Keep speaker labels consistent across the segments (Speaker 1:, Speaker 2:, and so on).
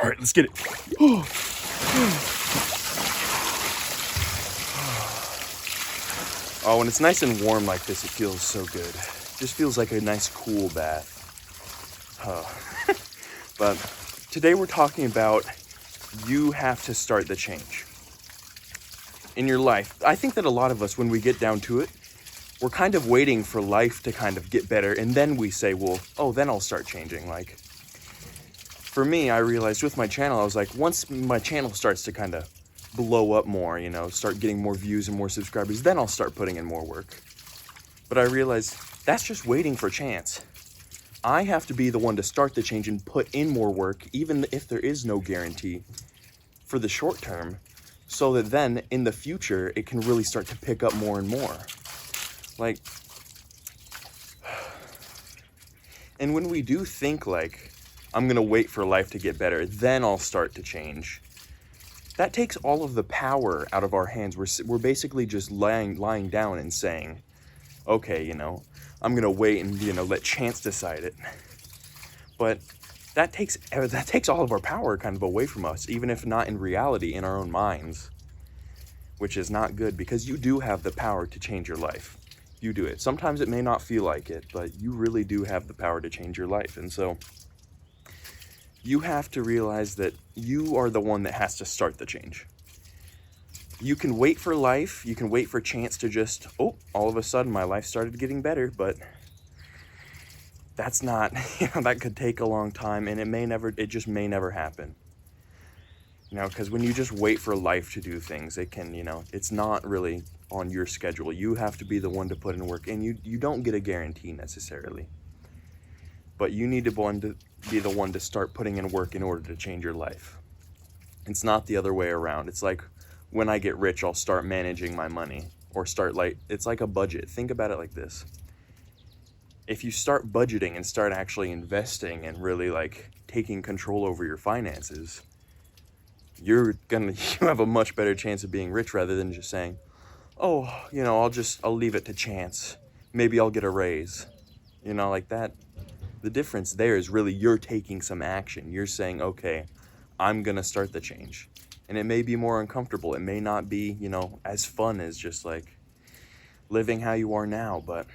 Speaker 1: All right, let's get it. Oh, when it's nice and warm like this, it feels so good. Just feels like a nice cool bath. But today we're talking about you have to start the change in your life. I think that a lot of us, when we get down to it, we're kind of waiting for life to kind of get better, and then we say, well, oh, then I'll start changing. Like, for me, I realized with my channel, I was like, once my channel starts to kind of blow up more, you know, start getting more views and more subscribers, then I'll start putting in more work. But I realized that's just waiting for chance. I have to be the one to start the change and put in more work, even if there is no guarantee for the short term, so that then in the future, it can really start to pick up more and more. Like, and when we do think like, I'm gonna wait for life to get better, then I'll start to change, that takes all of the power out of our hands. We're basically just lying down and saying, okay, you know, I'm gonna wait and, you know, let chance decide it. But that takes all of our power kind of away from us, even if not in reality, in our own minds, which is not good, because you do have the power to change your life. You do it. Sometimes it may not feel like it, but you really do have the power to change your life. And so you have to realize that you are the one that has to start the change. You can wait for life, you can wait for chance to just, oh, all of a sudden my life started getting better, but that's not, you know, that could take a long time, and it just may never happen. You know, because when you just wait for life to do things, it can, you know, it's not really on your schedule. You have to be the one to put in work, and you don't get a guarantee necessarily. But you need to be the one to start putting in work in order to change your life. It's not the other way around. It's like, when I get rich, I'll start managing my money, or it's like a budget. Think about it like this. If you start budgeting and start actually investing and really like taking control over your finances, you have a much better chance of being rich, rather than just saying, oh, you know, I'll leave it to chance. Maybe I'll get a raise. You know, like that. The difference there is really you're taking some action. You're saying, okay, I'm gonna start the change. And it may be more uncomfortable. It may not be, you know, as fun as just like living how you are now, but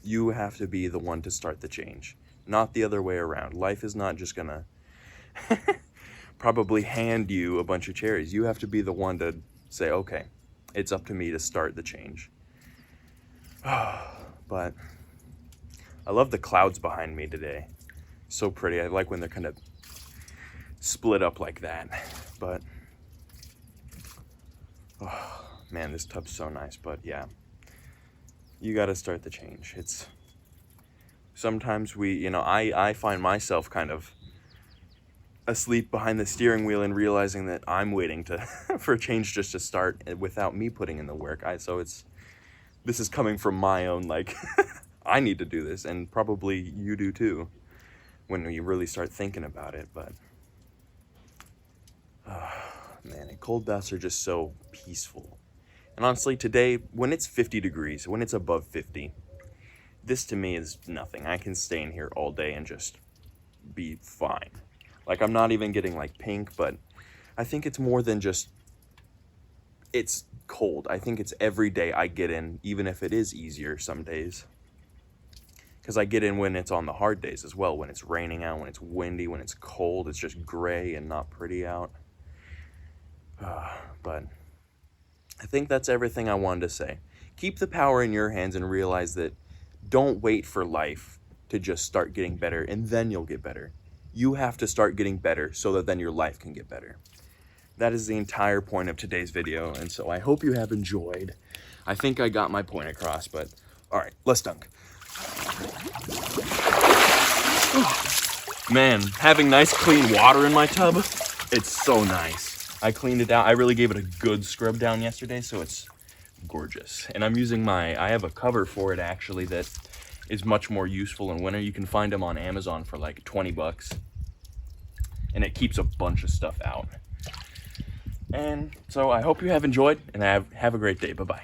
Speaker 1: you have to be the one to start the change, not the other way around. Life is not just gonna probably hand you a bunch of cherries. You have to be the one to say, okay, it's up to me to start the change. But I love the clouds behind me today. So pretty. I like when they're kind of split up like that. But, oh man, this tub's so nice. But yeah, you got to start the change. It's sometimes I find myself kind of asleep behind the steering wheel and realizing that I'm waiting for change just to start without me putting in the work. This is coming from my own, like, I need to do this, and probably you do too, when you really start thinking about it. But man, and cold baths are just so peaceful. And honestly, today, when it's 50 degrees, when it's above 50, this to me is nothing. I can stay in here all day and just be fine. Like, I'm not even getting like pink, but I think it's more than just it's cold. I think it's every day I get in, even if it is easier some days. Because I get in when it's on the hard days as well, when it's raining out, when it's windy, when it's cold, it's just gray and not pretty out. But I think that's everything I wanted to say. Keep the power in your hands and realize that don't wait for life to just start getting better and then you'll get better. You have to start getting better so that then your life can get better. That is the entire point of today's video, and so I hope you have enjoyed. I think I got my point across, but all right, let's dunk. Man, having nice clean water in my tub, it's so nice. I cleaned it out. I really gave it a good scrub down yesterday, so it's gorgeous. And I'm using I have a cover for it actually that is much more useful in winter. You can find them on Amazon for like 20 bucks. And it keeps a bunch of stuff out. And so I hope you have enjoyed, and have a great day. Bye-bye.